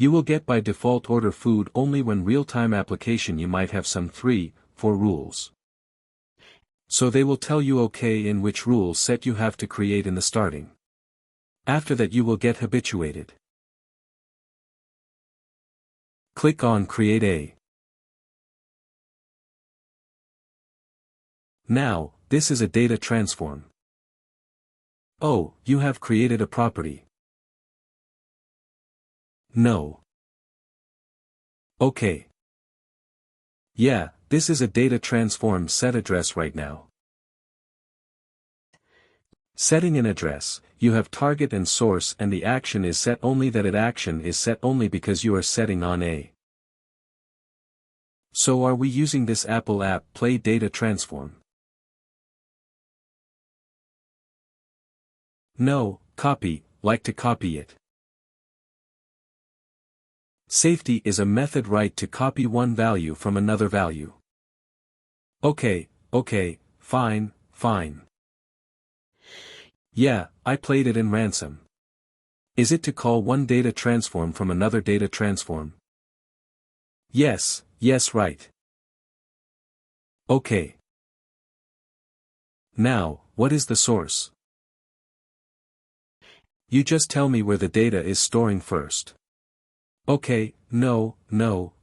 You will get by default order food only when real-time application you might have some 3, 4 rules. So they will tell you OK in which rule set you have to create in the starting. After that you will get habituated. Click on Create a. Now, this is a data transform. Oh, you have created a property. No. Okay. Yeah, this is a data transform set address right now. Setting an address, you have target and source and the action is set only that it action is set only because you are setting on a. So are we using this Apple app Play data transform? No, copy, like to copy it. Safety is a method right to copy one value from another value. Okay, fine. Yeah, I played it in ransom. Is it to call one data transform from another data transform? Yes, right. Okay. Now, what is the source? You just tell me where the data is storing first. Okay, no,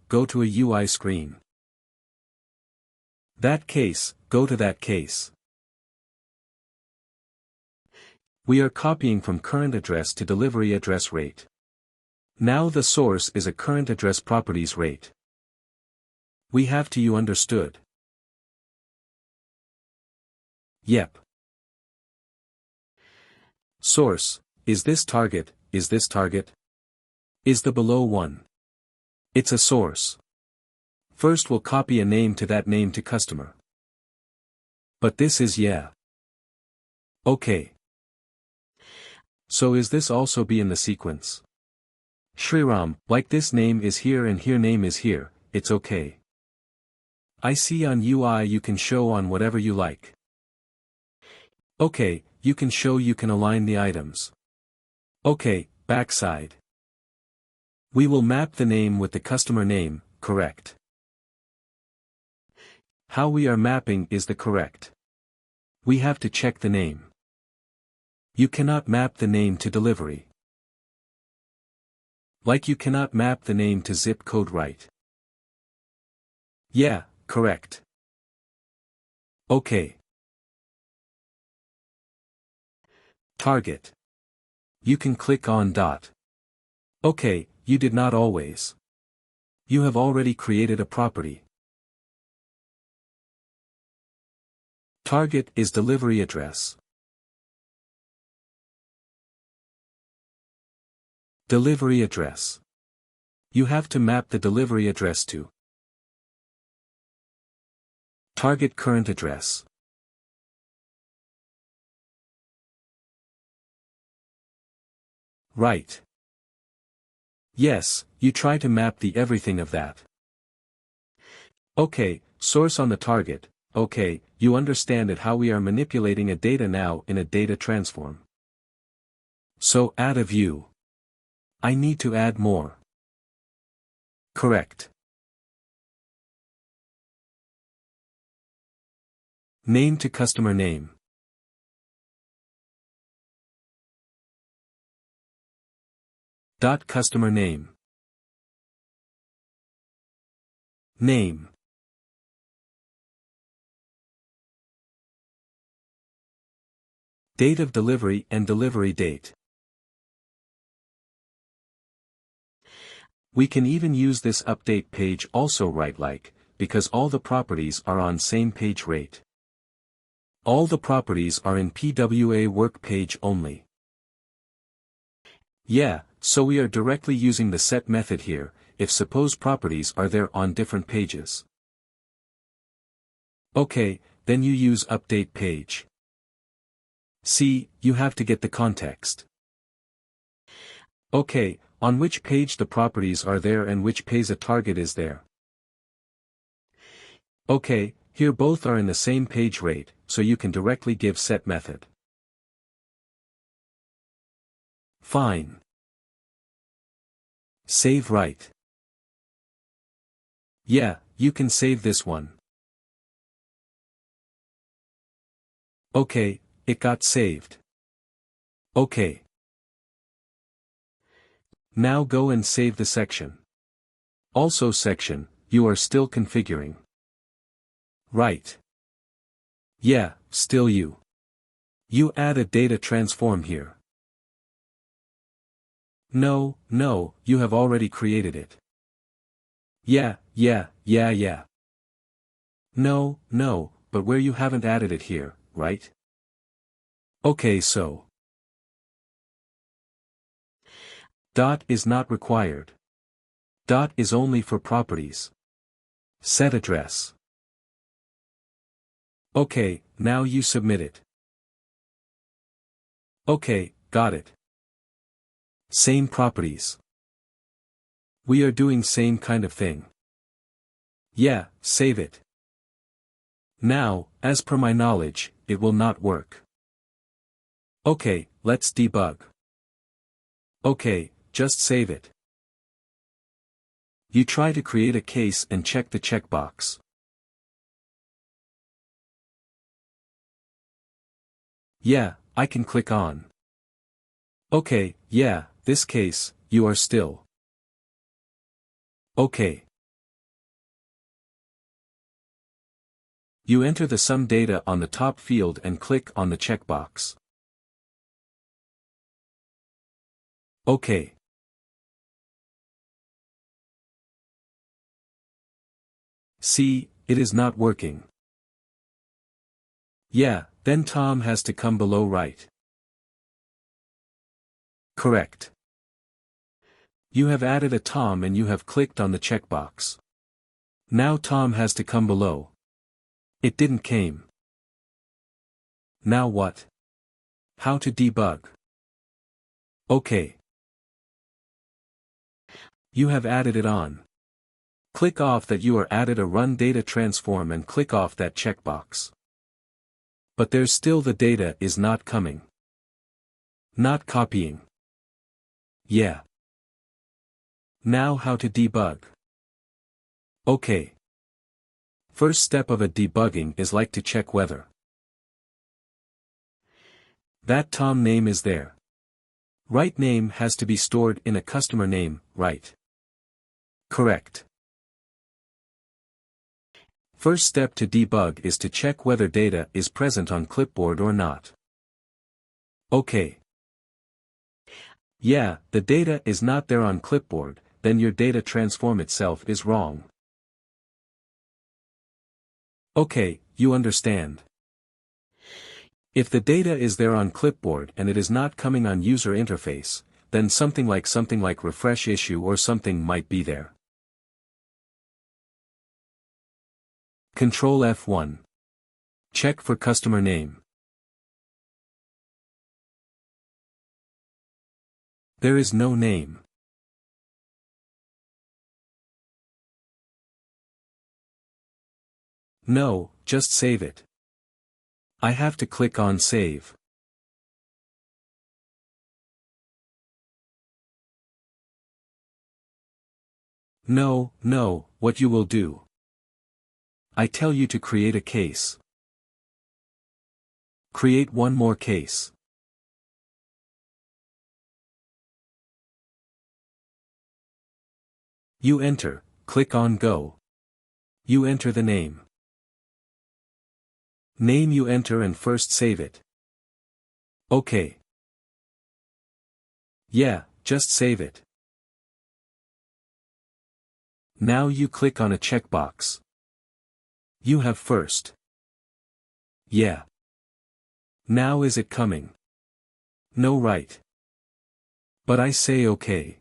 go to a UI screen. That case, go to that case. We are copying from current address to delivery address rate. Now the source is a current address properties rate. We have to you understood. Yep. Source, is this target, is this target? Is the below one? It's a source. First we'll copy a name to that name to customer. But this is yeah. Okay. So is this also be in the sequence? Shriram, like this name is here and here name is here, it's okay. I see on UI you can show on whatever you like. Okay, you can show you can align the items. Okay, backside. We will map the name with the customer name, correct. How we are mapping is the correct. We have to check the name. You cannot map the name to delivery. Like you cannot map the name to zip code right. Yeah, correct. Okay. Target. You can click on dot. Okay, you did not always. You have already created a property. Target is delivery address. Delivery address. You have to map the delivery address to target current address. Right. Yes, you try to map the everything of that. Okay, source on the target. Okay, you understand it how we are manipulating a data now in a data transform. So add a view. I need to add more. Correct. Name to customer name. Dot customer name. Name. Date of delivery and delivery date. We can even use this update page also right like, because all the properties are on same page rate. All the properties are in PWA work page only. Yeah, so we are directly using the set method here, if suppose properties are there on different pages. Okay, then you use update page. See, you have to get the context. Okay, on which page the properties are there and which page a target is there. Okay, here both are in the same page rate, so you can directly give set method. Fine. Save right. Yeah, you can save this one. Okay, it got saved. Okay. Now go and save the section. Also section, you are still configuring. Right. Yeah, still you. You add a data transform here. No, you have already created it. Yeah. No, but where you haven't added it here, right? Okay, so. Dot is not required. Dot is only for properties. Set address. Okay, now you submit it. Okay, got it. Same properties. We are doing same kind of thing. Yeah, save it. Now, as per my knowledge, it will not work. Okay, let's debug. Okay, just save it. You try to create a case and check the checkbox. Yeah, I can click on. Okay, yeah, this case, you are still. Okay. You enter the sum data on the top field and click on the checkbox. Okay. See, it is not working. Yeah, then Tom has to come below right. Correct. You have added a Tom and you have clicked on the checkbox. Now Tom has to come below. It didn't came. Now what? How to debug? Okay. You have added it on. Click off that you are added a run data transform and click off that checkbox. But there's still the data is not coming. Not copying. Yeah. Now how to debug? Okay. First step of a debugging is like to check whether that Tom name is there. Right name has to be stored in a customer name, right? Correct. First step to debug is to check whether data is present on clipboard or not. Okay. Yeah, the data is not there on clipboard, then your data transform itself is wrong. Okay, you understand. If the data is there on clipboard and it is not coming on user interface, then something like refresh issue or something might be there. Control F1. Check for customer name. There is no name. No, just save it. I have to click on save. No, what you will do. I tell you to create a case. Create one more case. You enter, click on go. You enter the name. Name you enter and first save it. Okay. Yeah, just save it. Now you click on a checkbox. You have first. Yeah. Now is it coming? No, right. But I say okay.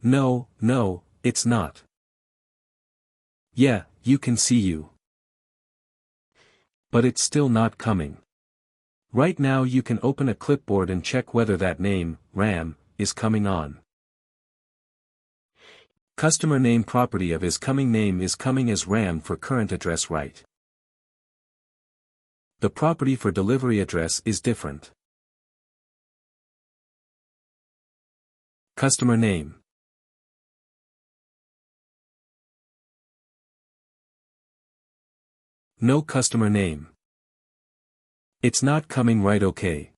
No, it's not. Yeah, you can see you. But it's still not coming. Right now you can open a clipboard and check whether that name, RAM, is coming on. Customer name property of is coming name is coming as RAM for current address, right? The property for delivery address is different. Customer name. No customer name. It's not coming right. Okay.